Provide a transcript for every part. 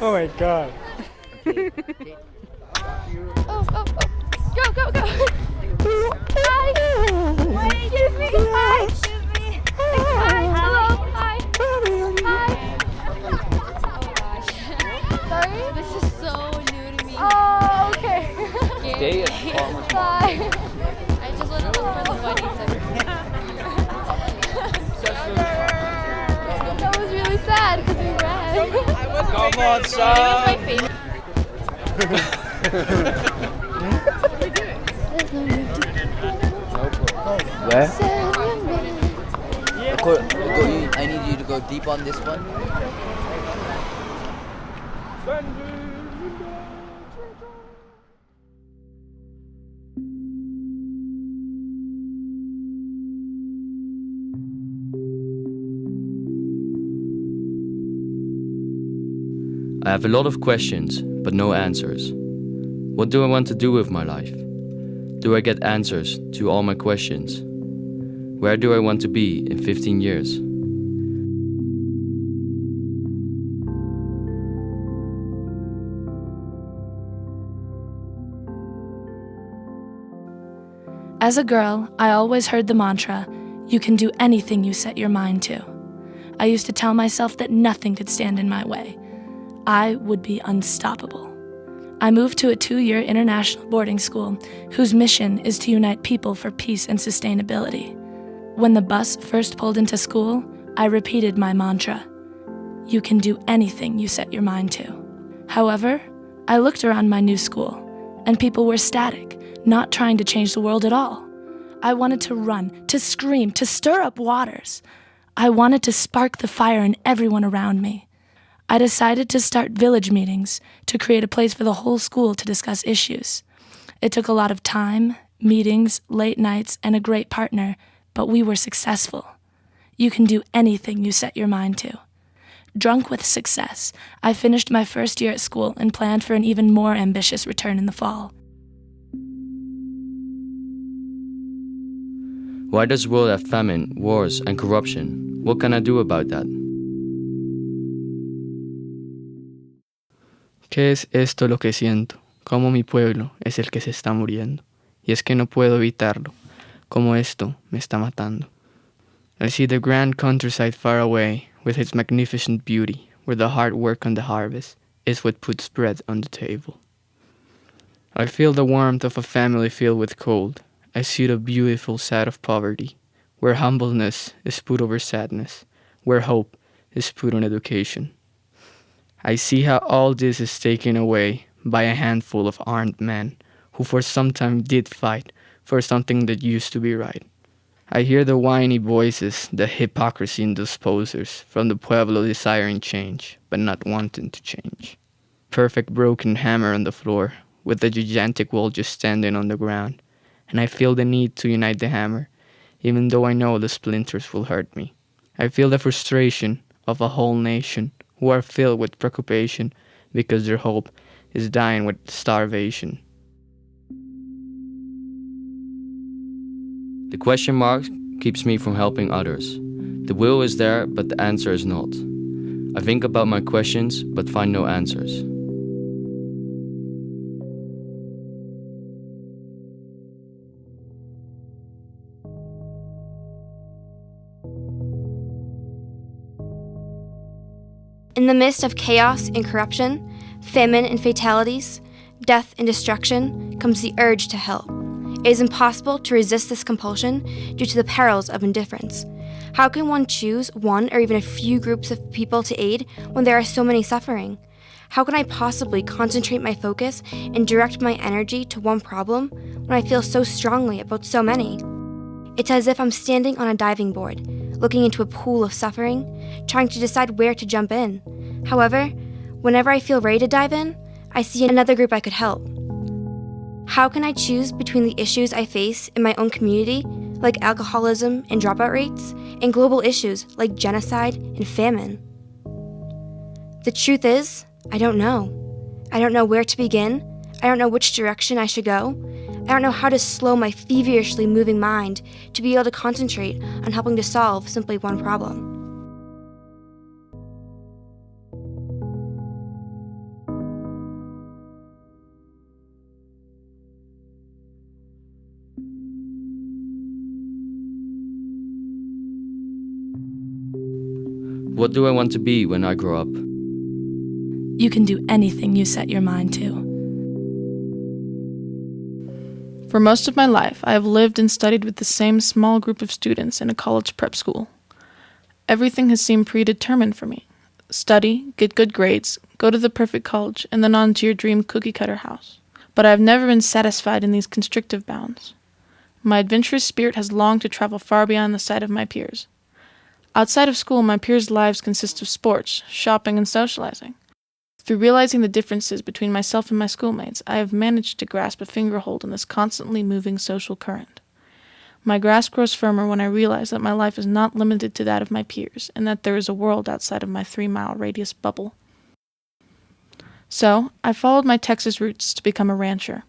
Oh my god. Oh, oh, oh. Go, go, go. Hi. Wait, excuse me. Hi. Excuse me. Hi. Hello. Hi. Hi. Oh gosh. Sorry? This is so new to me. Oh, okay. Day is almost Bye. I just want to look for the bunny center. That was really sad because we ran. Come on, It son. was my favorite. Where? I need you to go deep on this one. I have a lot of questions, but no answers. What do I want to do with my life? Do I get answers to all my questions? Where do I want to be in 15 years? As a girl, I always heard the mantra, "You can do anything you set your mind to." I used to tell myself that nothing could stand in my way. I would be unstoppable. I moved to a 2-year international boarding school whose mission is to unite people for peace and sustainability. When the bus first pulled into school, I repeated my mantra, "You can do anything you set your mind to." However, I looked around my new school, and people were static, not trying to change the world at all. I wanted to run, to scream, to stir up waters. I wanted to spark the fire in everyone around me. I decided to start village meetings to create a place for the whole school to discuss issues. It took a lot of time, meetings, late nights, and a great partner, but we were successful. You can do anything you set your mind to. Drunk with success, I finished my first year at school and planned for an even more ambitious return in the fall. Why does the world have famine, wars, and corruption? What can I do about that? ¿Qué es esto lo que siento? Cómo mi pueblo es el que se está muriendo. Y es que no puedo evitarlo. Cómo esto me está matando. I see the grand countryside far away with its magnificent beauty, where the hard work on the harvest is what puts bread on the table. I feel the warmth of a family filled with cold. I see the beautiful side of poverty, where humbleness is put over sadness, where hope is put on education. I see how all this is taken away by a handful of armed men who for some time did fight for something that used to be right. I hear the whiny voices, the hypocrisy in those posers from the pueblo desiring change, but not wanting to change. Perfect broken hammer on the floor, with the gigantic wall just standing on the ground, and I feel the need to unite the hammer, even though I know the splinters will hurt me. I feel the frustration of a whole nation who are filled with preoccupation because their hope is dying with starvation. The question mark keeps me from helping others. The will is there, but the answer is not. I think about my questions, but find no answers. In the midst of chaos and corruption, famine and fatalities, death and destruction, comes the urge to help. It is impossible to resist this compulsion due to the perils of indifference. How can one choose one or even a few groups of people to aid when there are so many suffering? How can I possibly concentrate my focus and direct my energy to one problem when I feel so strongly about so many? It's as if I'm standing on a diving board, looking into a pool of suffering, trying to decide where to jump in. However, whenever I feel ready to dive in, I see another group I could help. How can I choose between the issues I face in my own community, like alcoholism and dropout rates, and global issues like genocide and famine? The truth is, I don't know. I don't know where to begin. I don't know which direction I should go. I don't know how to slow my feverishly moving mind to be able to concentrate on helping to solve simply one problem. What do I want to be when I grow up? You can do anything you set your mind to. For most of my life, I have lived and studied with the same small group of students in a college prep school. Everything has seemed predetermined for me. Study, get good grades, go to the perfect college, and then on to your dream cookie-cutter house. But I have never been satisfied in these constrictive bounds. My adventurous spirit has longed to travel far beyond the sight of my peers. Outside of school, my peers' lives consist of sports, shopping, and socializing. Through realizing the differences between myself and my schoolmates, I have managed to grasp a fingerhold in this constantly moving social current. My grasp grows firmer when I realize that my life is not limited to that of my peers, and that there is a world outside of my 3-mile radius bubble. So, I followed my Texas roots to become a rancher.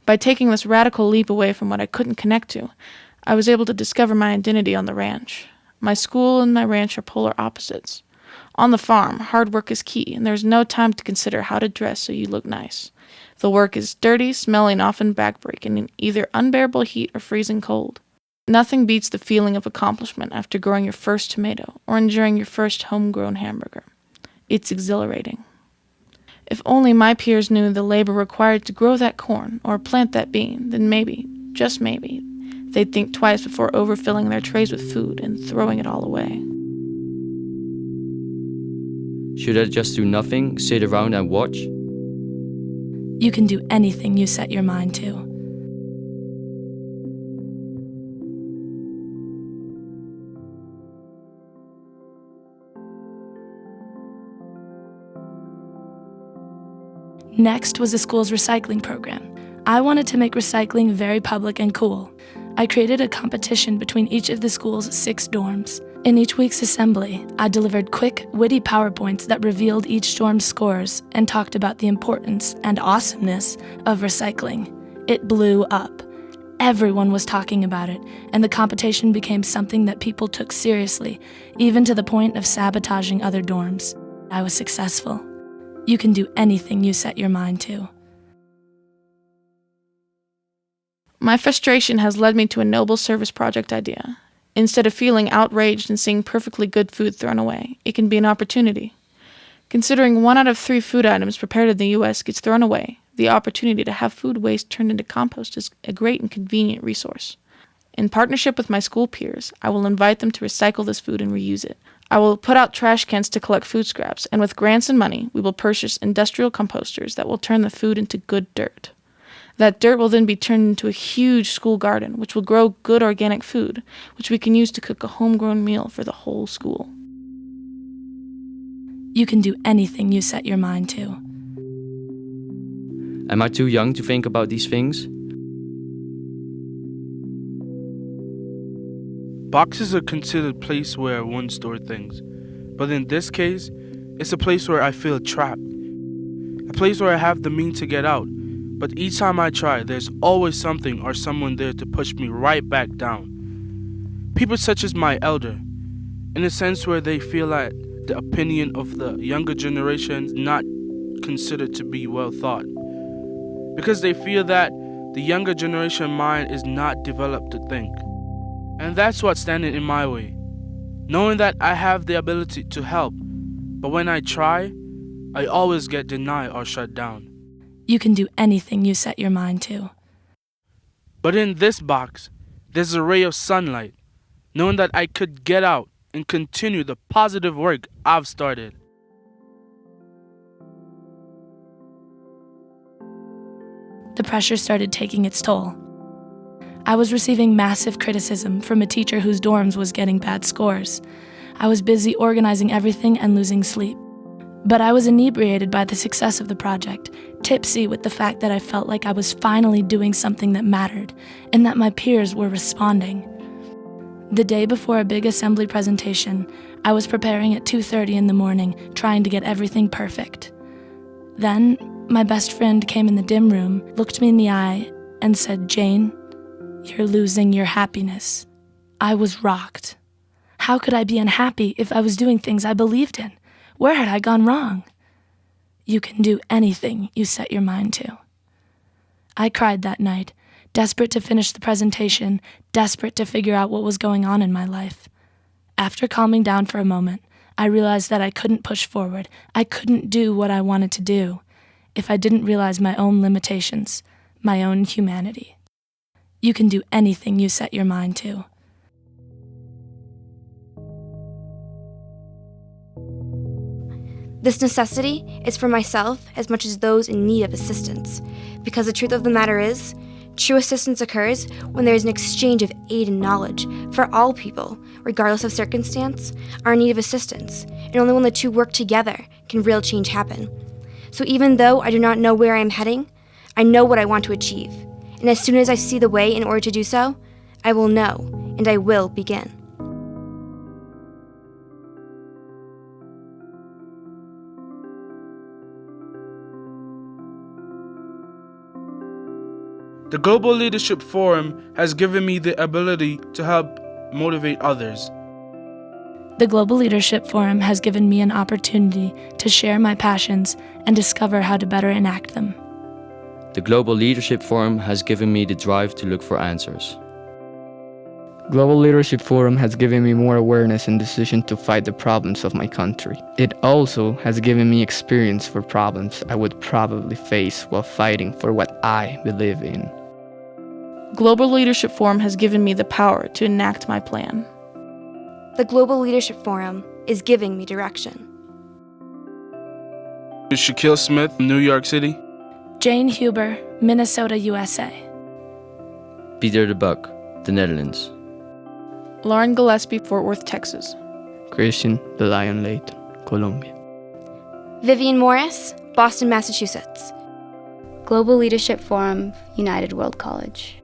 By taking this radical leap away from what I couldn't connect to, I was able to discover my identity on the ranch. My school and my ranch are polar opposites. On the farm, hard work is key, and there is no time to consider how to dress so you look nice. The work is dirty, smelly, and often backbreaking in either unbearable heat or freezing cold. Nothing beats the feeling of accomplishment after growing your first tomato or enjoying your first homegrown hamburger. It's exhilarating. If only my peers knew the labor required to grow that corn or plant that bean, then maybe, just maybe, they'd think twice before overfilling their trays with food and throwing it all away. Should I just do nothing, sit around and watch? You can do anything you set your mind to. Next was the school's recycling program. I wanted to make recycling very public and cool. I created a competition between each of the school's 6 dorms. In each week's assembly, I delivered quick, witty PowerPoints that revealed each dorm's scores and talked about the importance and awesomeness of recycling. It blew up. Everyone was talking about it, and the competition became something that people took seriously, even to the point of sabotaging other dorms. I was successful. You can do anything you set your mind to. My frustration has led me to a noble service project idea. Instead of feeling outraged and seeing perfectly good food thrown away, it can be an opportunity. Considering 1 out of 3 food items prepared in the U.S. gets thrown away, the opportunity to have food waste turned into compost is a great and convenient resource. In partnership with my school peers, I will invite them to recycle this food and reuse it. I will put out trash cans to collect food scraps, and with grants and money, we will purchase industrial composters that will turn the food into good dirt. That dirt will then be turned into a huge school garden, which will grow good organic food, which we can use to cook a homegrown meal for the whole school. You can do anything you set your mind to. Am I too young to think about these things? Boxes are considered a place where one stores things, but in this case, it's a place where I feel trapped. A place where I have the means to get out, but each time I try, there's always something or someone there to push me right back down. People such as my elder, in a sense where they feel that the opinion of the younger generation is not considered to be well thought, because they feel that the younger generation mind is not developed to think. And that's what's standing in my way. Knowing that I have the ability to help, but when I try, I always get denied or shut down. You can do anything you set your mind to. But in this box, there's a ray of sunlight, knowing that I could get out and continue the positive work I've started. The pressure started taking its toll. I was receiving massive criticism from a teacher whose dorms was getting bad scores. I was busy organizing everything and losing sleep. But I was inebriated by the success of the project, tipsy with the fact that I felt like I was finally doing something that mattered, and that my peers were responding. The day before a big assembly presentation, I was preparing at 2:30 in the morning, trying to get everything perfect. Then, my best friend came in the dim room, looked me in the eye, and said, "Jane, you're losing your happiness." I was rocked. How could I be unhappy if I was doing things I believed in? Where had I gone wrong? You can do anything you set your mind to. I cried that night, desperate to finish the presentation, desperate to figure out what was going on in my life. After calming down for a moment, I realized that I couldn't push forward. I couldn't do what I wanted to do if I didn't realize my own limitations, my own humanity. You can do anything you set your mind to. This necessity is for myself as much as those in need of assistance, because the truth of the matter is, true assistance occurs when there is an exchange of aid and knowledge, for all people, regardless of circumstance, are in need of assistance, and only when the two work together can real change happen. So even though I do not know where I am heading, I know what I want to achieve, and as soon as I see the way in order to do so, I will know, and I will begin. The Global Leadership Forum has given me the ability to help motivate others. The Global Leadership Forum has given me an opportunity to share my passions and discover how to better enact them. The Global Leadership Forum has given me the drive to look for answers. Global Leadership Forum has given me more awareness and decision to fight the problems of my country. It also has given me experience for problems I would probably face while fighting for what I believe in. Global Leadership Forum has given me the power to enact my plan. The Global Leadership Forum is giving me direction. Shaquille Smith, New York City. Jane Huber, Minnesota, USA. Peter de Buck, the Netherlands. Lauren Gillespie, Fort Worth, Texas. Christian the Lion Layton, Colombia. Vivian Morris, Boston, Massachusetts. Global Leadership Forum, United World College.